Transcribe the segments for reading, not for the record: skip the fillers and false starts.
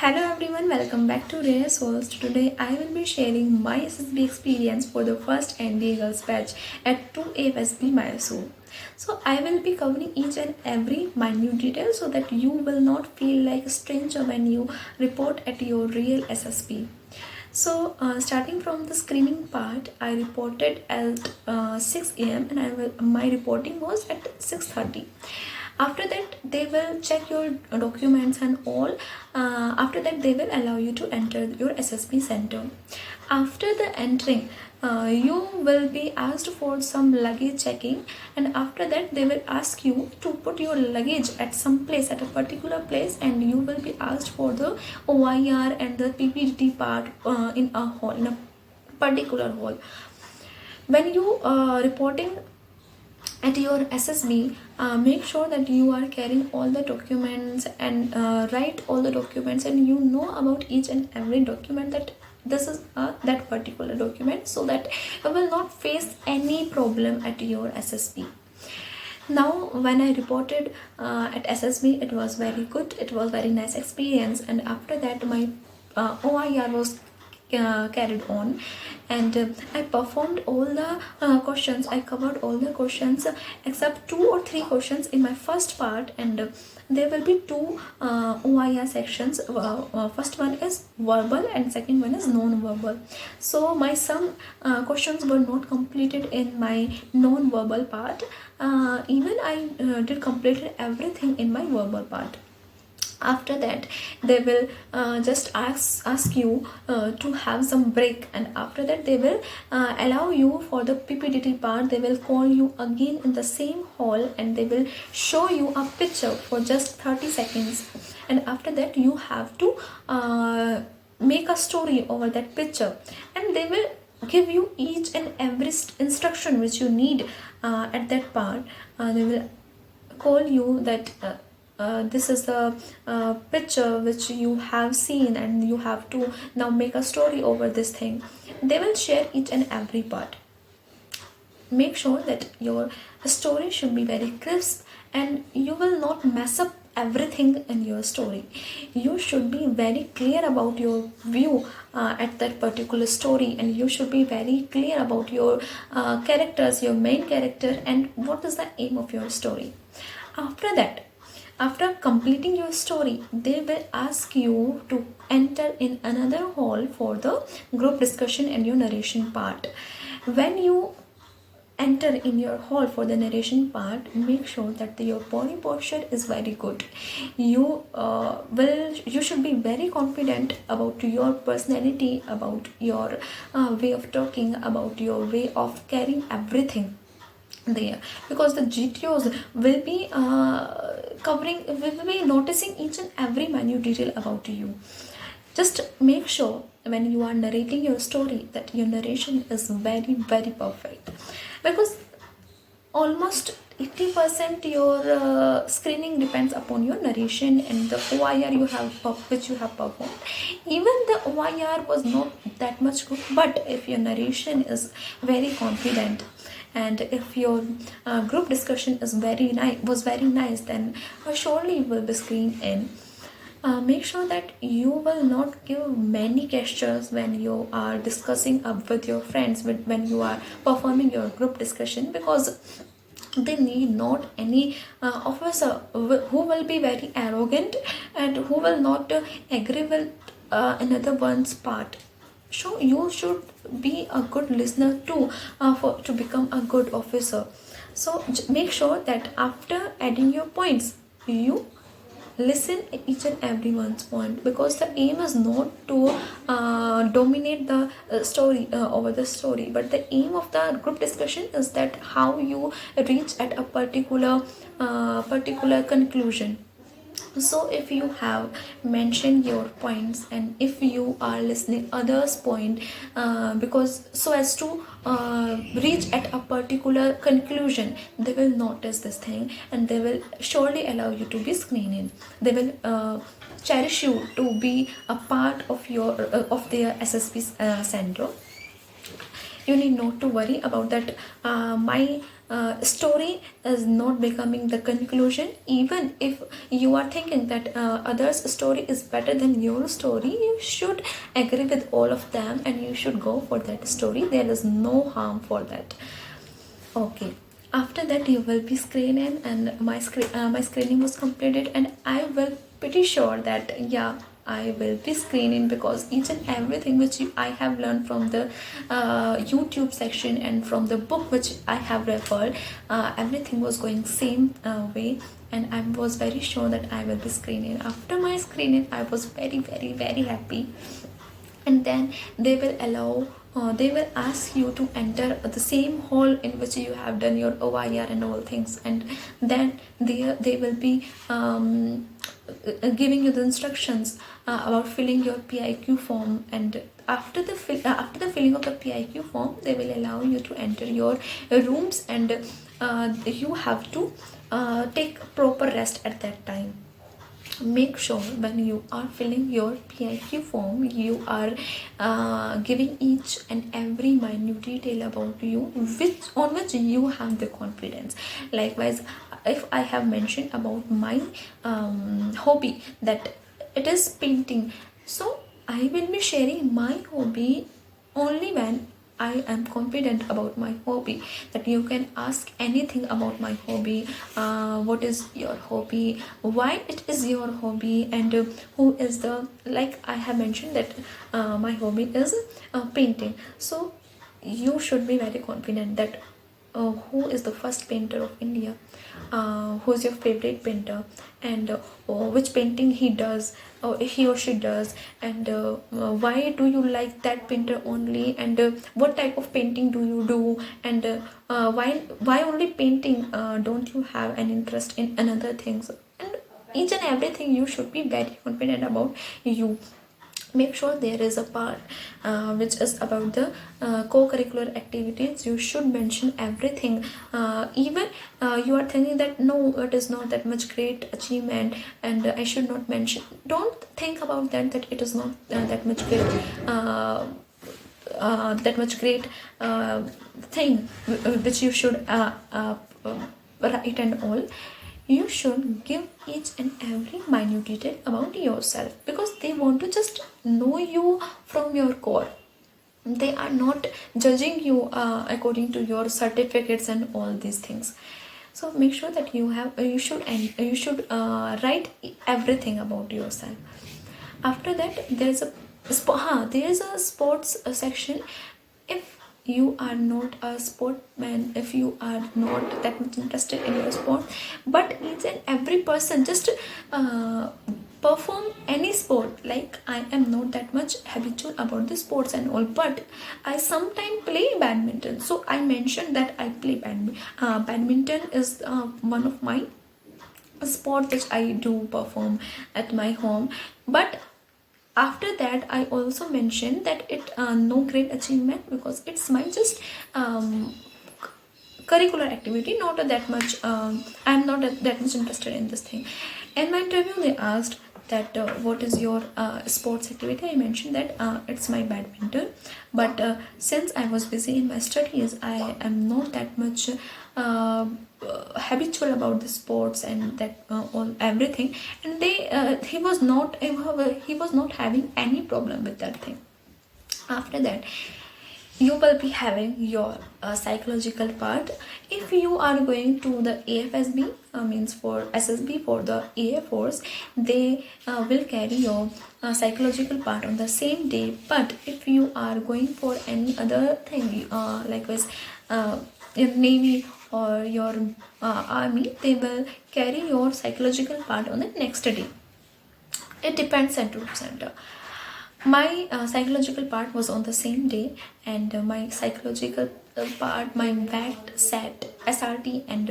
Hello everyone, welcome back to Rare Souls. Today I will be sharing my SSB experience for the first NDA girls batch at 2 AFSB Mysuru. So I will be covering each and every minute detail so that you will not feel like a stranger when you report at your real SSB. So starting from the screening part, I reported at 6 a.m. and my reporting was at 6:30. After that they will check your documents and all. After that they will allow you to enter your SSB center. After the entering, you will be asked for some luggage checking, and after that they will ask you to put your luggage at some place, at a particular place, and you will be asked for the OIR and the PPDT part in a hall, in a particular hall. When you reporting at your SSB, make sure that you are carrying all the documents and write all the documents, and you know about each and every document that this is that particular document, so that you will not face any problem at your SSB. Now when I reported at SSB, it was very good, it was very nice experience, and after that my OIR was carried on, and I performed all the questions. I covered all the questions except 2 or 3 questions in my first part, and there will be 2 OIR sections. First one is verbal and second one is non-verbal. So my some questions were not completed in my non-verbal part. Even I did completed everything in my verbal part. After that they will just ask you to have some break, and after that they will allow you for the PPDT part. They will call you again in the same hall, and they will show you a picture for just 30 seconds, and after that you have to make a story over that picture, and they will give you each and every instruction which you need at that part. They will call you that this is the picture which you have seen, and you have to now make a story over this thing. They will share each and every part. Make sure that your story should be very crisp, and you will not mess up everything in your story. You should be very clear about your view at that particular story, and you should be very clear about your characters, your main character, and what is the aim of your story. After that, after completing your story, they will ask you to enter in another hall for the group discussion and your narration part. When you enter in your hall for the narration part, make sure that your body posture is very good. You should be very confident about your personality, about your way of talking, about your way of carrying everything there, because the GTOs will be will be noticing each and every minute detail about you. Just make sure when you are narrating your story that your narration is very perfect, because almost 80% your screening depends upon your narration and the OIR you have which you have performed. Even the OIR was not that much good, but if your narration is very confident, and if your group discussion is very nice, then surely you will be screened in. Make sure that you will not give many gestures when you are discussing up with your friends, when you are performing your group discussion, because they need not any officer who will be very arrogant and who will not agree with another one's part. So you should be a good listener too, to become a good officer. So make sure that after adding your points, you listen each and everyone's point, because the aim is not to dominate the story over the story, but the aim of the group discussion is that how you reach at a particular conclusion. So if you have mentioned your points, and if you are listening others' point, because so as to reach at a particular conclusion, they will notice this thing, and they will surely allow you to be screened. They will cherish you to be a part of your of their SSB center. You need not to worry about that. My story is not becoming the conclusion. Even if you are thinking that others story is better than your story, you should agree with all of them and you should go for that story. There is no harm for that. Okay, after that you will be screening, and my screening was completed, and I will pretty sure that yeah, I will be screening, because each and everything which I have learned from the YouTube section and from the book which I have referred, everything was going same way, and I was very sure that I will be screening. After my screening, I was very happy. And then they will allow, they will ask you to enter the same hall in which you have done your OIR and all things, and then they will be giving you the instructions about filling your PIQ form. And after the filling of the PIQ form, they will allow you to enter your rooms, and you have to take proper rest at that time. Make sure when you are filling your PIQ form, you are giving each and every minute detail about you, on which you have the confidence. Likewise, if I have mentioned about my hobby, that it is painting, so I will be sharing my hobby only when I am confident about my hobby. That you can ask anything about my hobby. What is your hobby? Why it is your hobby? And who is the, like I have mentioned that my hobby is painting. So you should be very confident that who is the first painter of India, who is your favorite painter, and which painting he does, or he or she does, and why do you like that painter only, and what type of painting do you do, and why only painting, don't you have an interest in another things, and each and everything you should be very confident about you. Make sure there is a part which is about the co-curricular activities. You should mention everything. Even you are thinking that no, it is not that much great achievement and I should not mention. Don't think about that it is not that much great thing which you should write and all. You should give each and every minute detail about yourself, because they want to just know you from your core. They are not judging you according to your certificates and all these things. So make sure that you should write everything about yourself. After that, there is a sports section. If you are not a sportman, if you are not that much interested in your sport, but each and every person just perform any sport. Like I am not that much habitual about the sports and all, but I sometimes play badminton. So I mentioned that I play badminton. Badminton is one of my sport which I do perform at my home. But after that, I also mentioned that it no great achievement, because it's my just curricular activity, not that much. I'm not that much interested in this thing. In my interview, they asked that what is your sports activity. I mentioned that it's my badminton, but since I was busy in my studies, I am not that much habitual about the sports and that all everything, and he was not having any problem with that thing. After that, you will be having your psychological part. If you are going to the AFSB, means for SSB, for the AA force, they will carry your psychological part on the same day. But if you are going for any other thing, likewise your Navy or your army, they will carry your psychological part on the next day. It depends center to center. My psychological part was on the same day, and my psychological part, my VAT, SAT, SRT and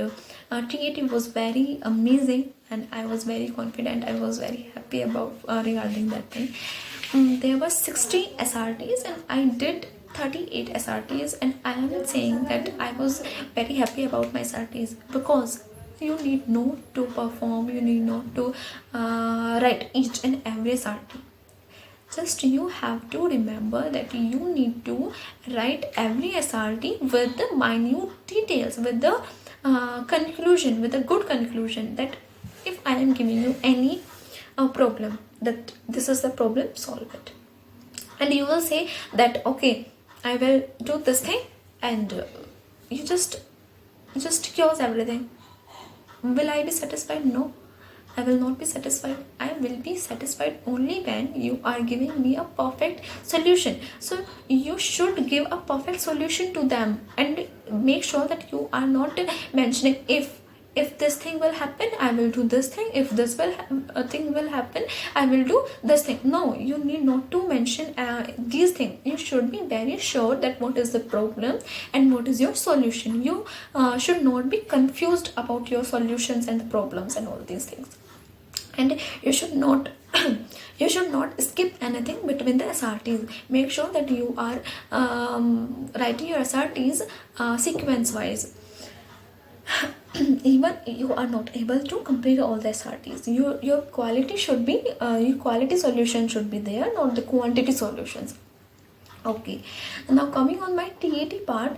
TAT was very amazing, and I was very confident. I was very happy about regarding that thing. There were 60 SRTs and I did 38 SRTs, and I am saying that I was very happy about my SRTs, because you need not to perform, you need not to write each and every SRT. Just you have to remember that you need to write every SRT with the minute details, with the conclusion, with a good conclusion, that if I am giving you any problem, that this is the problem, solve it. And you will say that okay, I will do this thing, and you just cures everything. Will I be satisfied? No, I will not be satisfied. I will be satisfied only when you are giving me a perfect solution. So you should give a perfect solution to them, and make sure that you are not mentioning if this thing will happen, I will do this thing. If this thing will happen, I will do this thing. No, you need not to mention these things. You should be very sure that what is the problem and what is your solution. You should not be confused about your solutions and the problems and all these things. And you should not you should not skip anything between the SRTs. Make sure that you are writing your SRTs sequence wise. Even you are not able to complete all the SRTs, your quality should be your quality solution should be there, not the quantity solutions. Okay, now coming on my TAT part,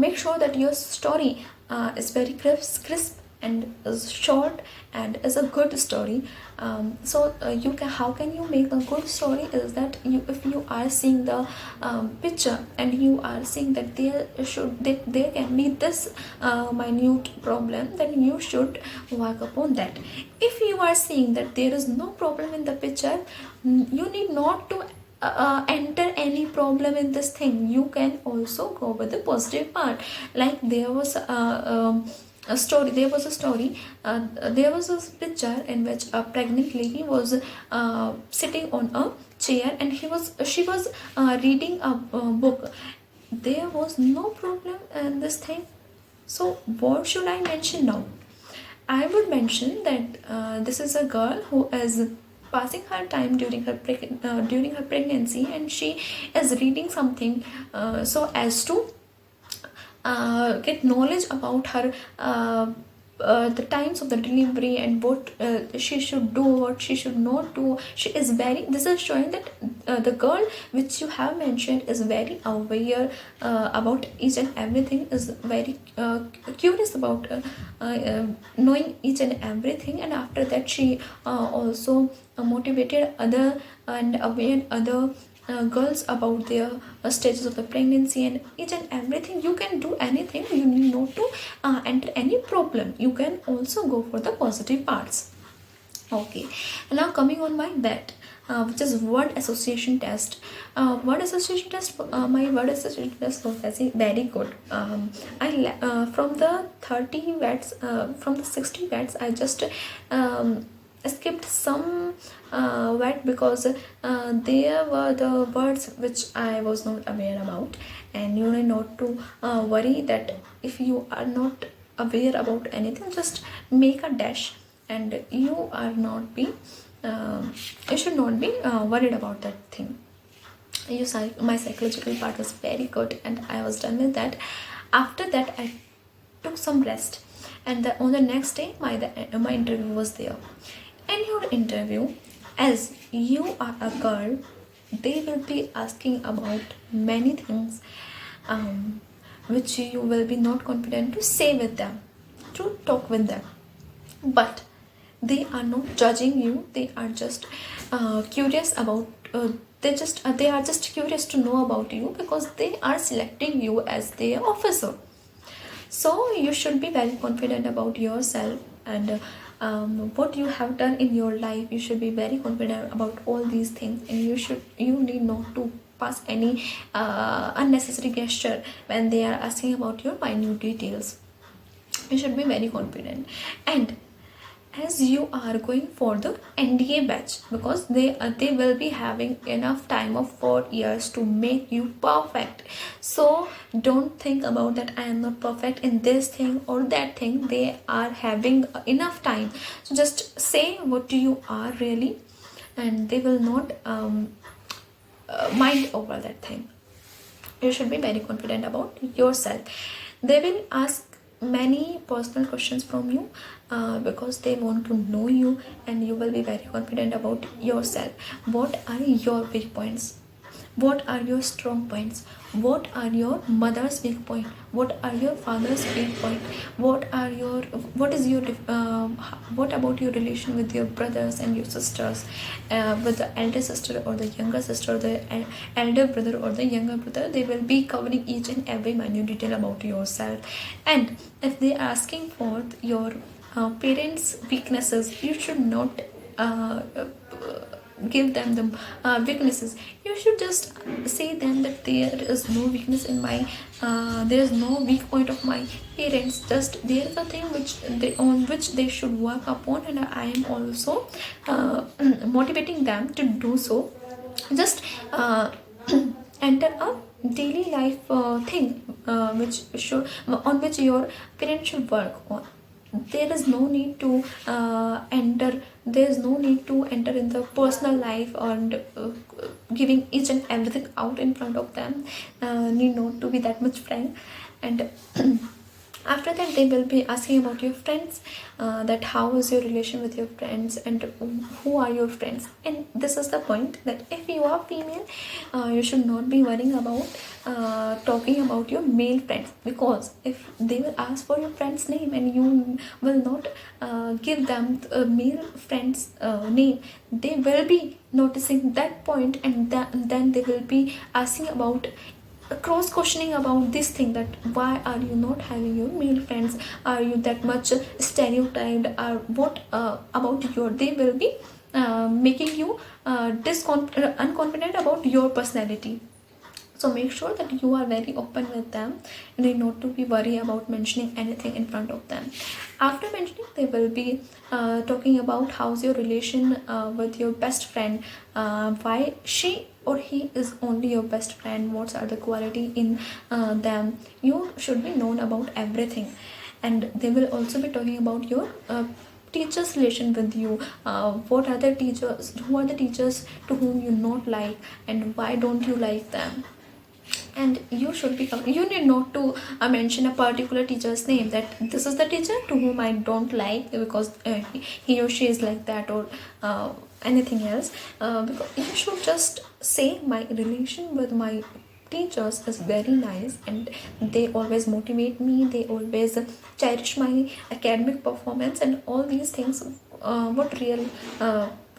make sure that your story is very crisp and is short and is a good story. So you can, how can you make a good story is that if you are seeing the picture and you are seeing that there can be this minute problem, then you should work upon that. If you are seeing that there is no problem in the picture, you need not to enter any problem in this thing. You can also go with the positive part. Like there was a story, there was a picture in which a pregnant lady was sitting on a chair, and she was reading a book. There was no problem in this thing. So what should I mention now? I would mention that this is a girl who is passing her time during her pregnancy, and she is reading something so as to get knowledge about her the times of the delivery and what she should do, what she should not do. This is showing that the girl which you have mentioned is very aware about each and everything, is very curious about knowing each and everything. And after that she also motivated other and aware other girls about their stages of the pregnancy and each and everything. You can do anything, you need not to enter any problem. You can also go for the positive parts. Okay, now coming on my bet, which is word association test. My word association test was very good. From the 30 words, from the 60 words, I just skipped some word because there were the words which I was not aware about. And you need not to worry that if you are not aware about anything, just make a dash, and you should not be worried about that thing. My psychological part was very good, and I was done with that. After that, I took some rest, and on the next day my interview was there. In your interview, as you are a girl, they will be asking about many things which you will be not confident to say with them, to talk with them. But they are not judging you, they are just curious about they are just curious to know about you, because they are selecting you as their officer. So you should be very confident about yourself and what you have done in your life. You should be very confident about all these things, and you need not to pass any unnecessary gesture when they are asking about your minute details. You should be very confident. And as you are going for the NDA batch, because they will be having enough time of 4 years to make you perfect. So don't think about that I am not perfect in this thing or that thing. They are having enough time, so just say what you are really, and they will not mind over that thing. You should be very confident about yourself. They will ask many personal questions from you, because they want to know you, and you will be very confident about yourself. What are your weak points? What are your strong points? What are your mother's weak point? What are your father's weak point? What is your what about your relation with your brothers and your sisters, with the elder sister or the younger sister, the elder brother or the younger brother? They will be covering each and every minute detail about yourself. And if they are asking for your parents' weaknesses, you should not give them the weaknesses. You should just say them that there is no weakness in my there is no weak point of my parents. Just there is a thing on which they should work upon, and I am also motivating them to do so. Just enter a daily life thing on which your parents should work on. There is no need to enter in the personal life and giving each and everything out in front of them. Need not to be that much frank. And after that, they will be asking about your friends, that how is your relation with your friends, and who are your friends. And this is the point, that if you are female, you should not be worrying about talking about your male friends, because if they will ask for your friend's name and you will not give them a male friend's name, they will be noticing that point, and then they will be asking about, cross questioning about this thing, that why are you not having your male friends? Are you that much stereotyped? Or what about your? They will be making you unconfident about your personality. So make sure that you are very open with them, and you not to be worried about mentioning anything in front of them. After mentioning, they will be talking about how's your relation with your best friend, why she or he is only your best friend, what are the quality in them. You should be known about everything. And they will also be talking about your teachers relation with you. What are the teachers, who are the teachers to whom you not like, and why don't you like them? And you should be, you need not to mention a particular teacher's name, that this is the teacher to whom I don't like because he or she is like that, or anything else. Because you should just say, my relation with my teachers is very nice, and they always motivate me, they always cherish my academic performance, and all these things. What real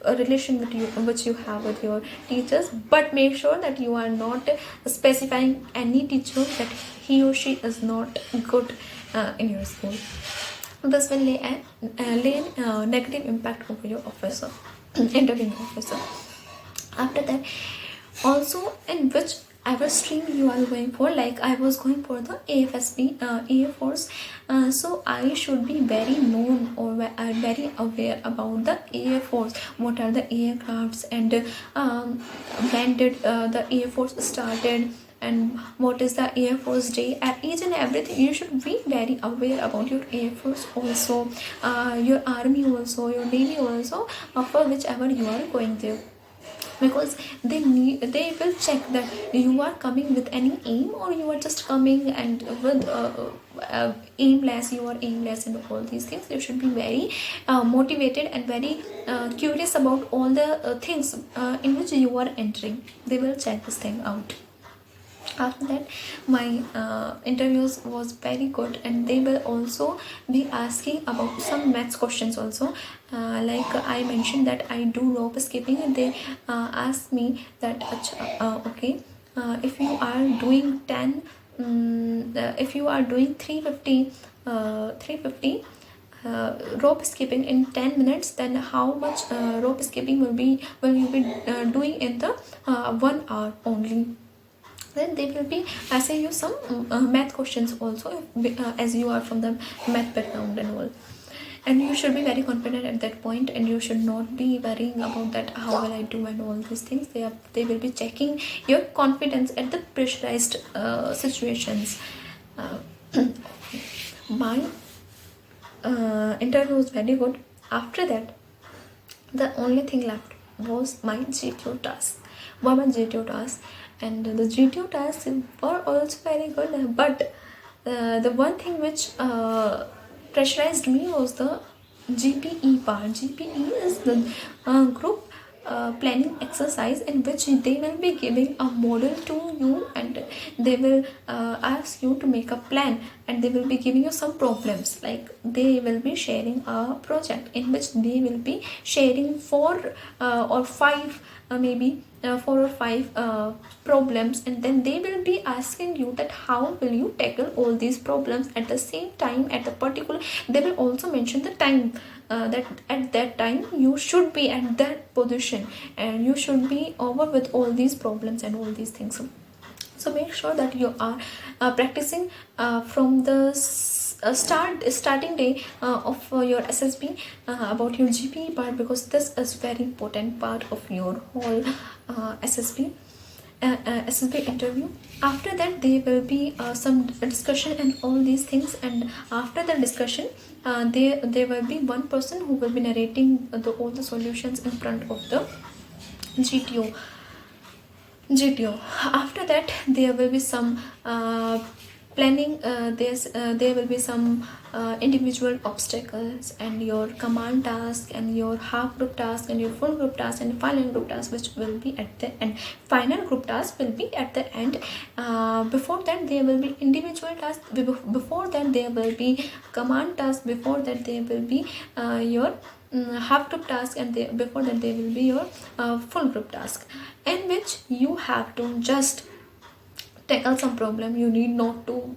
a relation which you have with your teachers. But make sure that you are not specifying any teacher that he or she is not good in your school. This will lay a negative impact over your officer, interviewing officer. After that, also, in which ever stream you are going for, like I was going for the AFSB Air Force, so I should be very known or very aware about the Air Force. What are the aircrafts, and when did the Air Force started, and what is the Air Force Day, and each and everything. You should be very aware about your Air Force also, your army also, your navy also, for whichever you are going there. Because they will check that you are coming with any aim, or you are just coming and with aimless, you are aimless, and all these things. You should be very motivated and very curious about all the things in which you are entering. They will check this thing out. After that, my interviews was very good, and they will also be asking about some maths questions also. Like I mentioned that I do rope skipping, and they asked me that okay, if you are doing 10 if you are doing 350 rope skipping in 10 minutes, then how much rope skipping will you be doing in the 1 hour only. Then they will be asking you some math questions also, as you are from the math background and all. And you should be very confident at that point, and you should not be worrying about that how will I do and all these things. They will be checking your confidence at the pressurized situations. My interview was very good. After that, the only thing left was my GTO task. And the GTO tasks were also very good, but the one thing which pressurized me was the GPE part. GPE is the group planning exercise, in which they will be giving a model to you, and they will ask you to make a plan, and they will be giving you some problems. Like they will be sharing a project in which they will be sharing 4 or 5 maybe 4 or 5 problems, and then they will be asking you that how will you tackle all these problems. At the same time, at the particular, they will also mention the time, that at that time you should be at that position, and you should be over with all these problems and all these things. So make sure that you are practicing from the starting day of your SSB about your GPE part, because this is very important part of your whole SSB interview. After that, there will be some discussion and all these things, and after the discussion there will be one person who will be narrating all the solutions in front of the GTO. After that, there will be some planning. There will be some individual obstacles, and your command task, and your half group task, and your full group task, and final group task, which will be at the end. Final group task will be at the end. Before that, there will be individual task. Before that, there will be command task. Before that, there will be your half group task, and before that there will be your full group task, in which you have to just tackle some problem. You need not to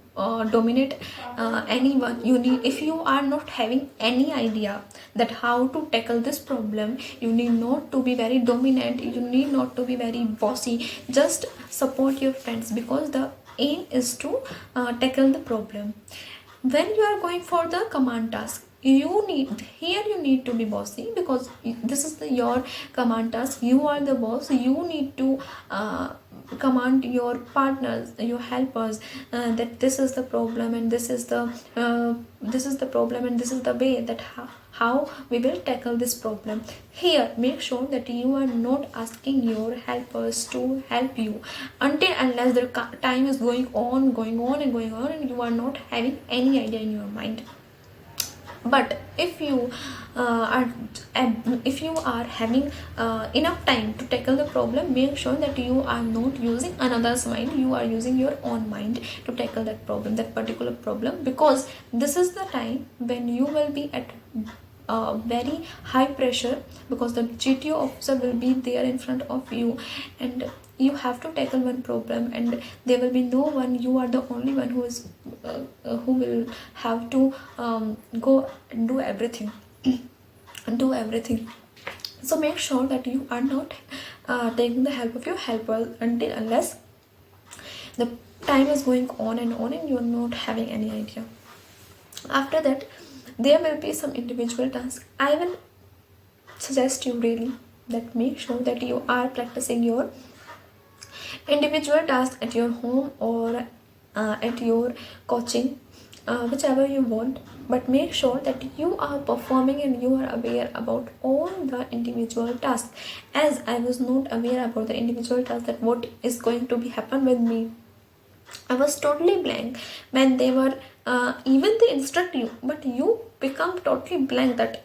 dominate anyone. If you are not having any idea that how to tackle this problem, you need not to be very dominant, you need not to be very bossy. Just support your friends, because the aim is to tackle the problem. When you are going for the command task, you need to be bossy, because this is your command task. You are the boss. You need to command your partners, your helpers, that this is the problem, and this is the problem, and this is the way that how we will tackle this problem. Here, make sure that you are not asking your helpers to help you until unless the time is going on, and you are not having any idea in your mind. But if you are having enough time to tackle the problem, make sure that you are not using another's mind. You are using your own mind to tackle that problem, that particular problem, because this is the time when you will be at very high pressure, because the GTO officer will be there in front of you, and you have to tackle one problem, and there will be no one. You are the only one who will have to go and do everything. So make sure that you are not taking the help of your helper until unless the time is going on, and you are not having any idea. After that, there will be some individual tasks. I will suggest you really that make sure that you are practicing your individual task at your home or at your coaching, whichever you want, but make sure that you are performing and you are aware about all the individual tasks. As I was not aware about the individual tasks, that what is going to be happen with me, I was totally blank when they were even they instruct you, but you become totally blank that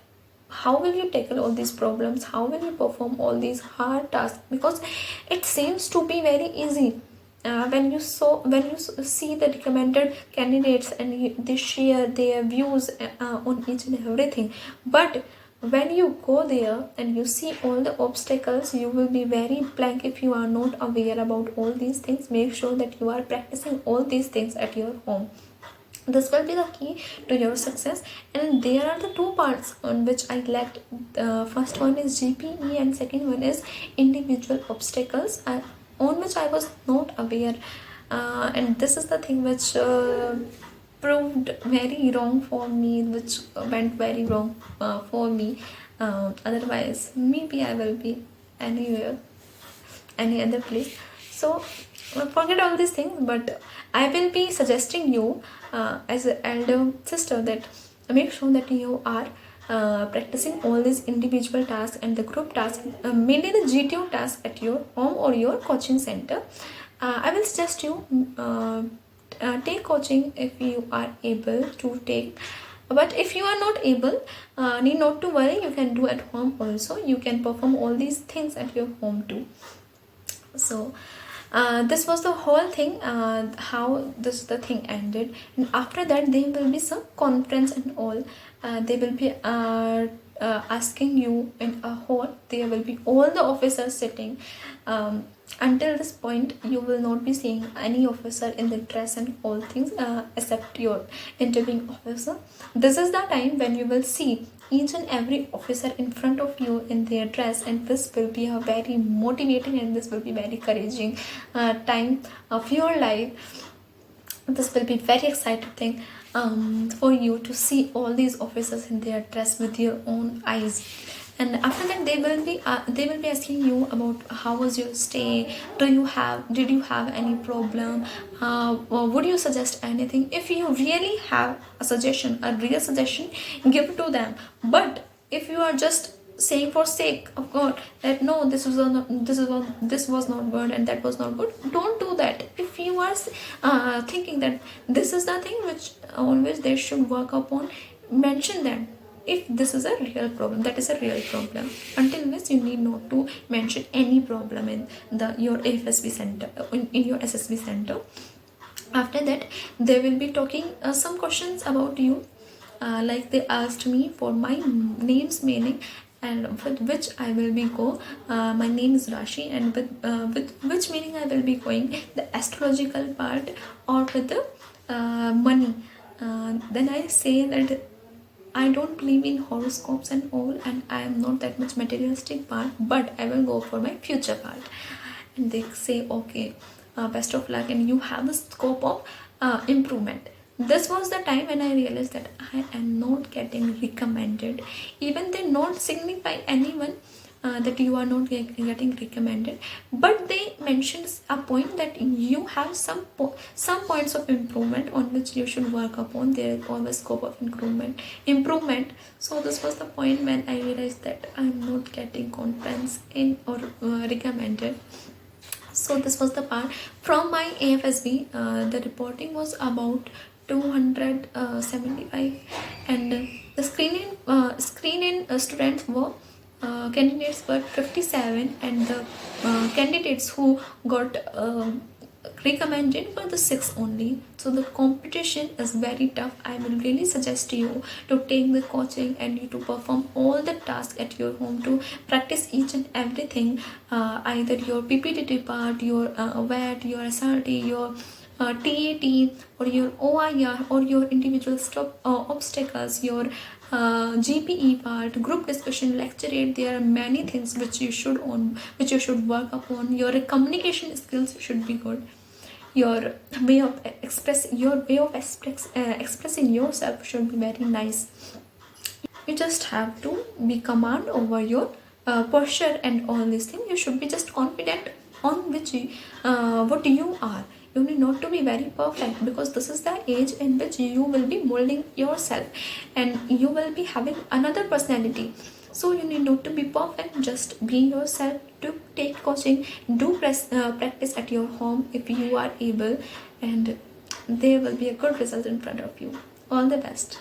how will you tackle all these problems, how will you perform all these hard tasks, because it seems to be very easy when you see the recommended candidates and they share their views on each and everything. But when you go there and you see all the obstacles, you will be very blank if you are not aware about all these things. Make sure that you are practicing all these things at your home. This will be the key to your success. And there are the two parts on which I lacked. First one is GPE and second one is individual obstacles, on which I was not aware, and this is the thing which proved very wrong for me, which went very wrong for me. Otherwise maybe I will be anywhere, any other place. So forget all these things, but I will be suggesting you as an elder sister that make sure that you are practicing all these individual tasks and the group tasks, mainly the GTO task at your home or your coaching center. I will suggest you take coaching if you are able to take. But if you are not able, need not to worry, you can do at home also. You can perform all these things at your home too. So this was the whole thing, how the thing ended. And after that there will be some conference and all. They will be asking you in a hall. There will be all the officers sitting. Until this point you will not be seeing any officer in the dress and all things, except your interviewing officer. This is the time when you will see each and every officer in front of you in their dress, and this will be a very motivating and this will be very encouraging time of your life. This will be very exciting thing for you to see all these officers in their dress with your own eyes. And after that they will be asking you about how was your stay, did you have any problem, or would you suggest anything. If you really have a real suggestion, give it to them. But if you are just saying for sake of God that no, this was not good and that was not good, don't do that. If you are thinking that this is the thing which always they should work upon, mention them. If this is a real problem, that is a real problem. Until this, you need not to mention any problem in your AFSB center, in your SSB center. After that, they will be talking some questions about you, like they asked me for my name's meaning, and with which I will be my name is Rashi, and with which meaning I will be going, the astrological part or with the money. Then I say that I don't believe in horoscopes and all, and I am not that much materialistic part, but I will go for my future part. And they say, okay, best of luck, and you have the scope of improvement. This was the time when I realized that I am not getting recommended. Even they not signify anyone that you are not getting recommended, but they mentioned a point that you have some points of improvement on which you should work upon. There is always scope of improvement. So this was the point when I realized that I am not getting conference in or recommended. So this was the part from my AFSB. The reporting was about 275, and the screen-in students were candidates were 57, and the candidates who got recommended were the 6 only. So the competition is very tough. I will really suggest you to take the coaching and you to perform all the tasks at your home, to practice each and everything, either your PPTT part, your VAT, your SRT, your TAT, or your OIR, or your individual obstacles, your GPE part, group discussion, lecturate. There are many things which you should work upon. Your communication skills should be good. Your way of expressing yourself should be very nice. You just have to be command over your posture and all these things. You should be just confident on what you are. You need not to be very perfect, because this is the age in which you will be molding yourself and you will be having another personality. So you need not to be perfect, just be yourself. To take coaching, do practice at your home if you are able, and there will be a good result in front of you. All the best.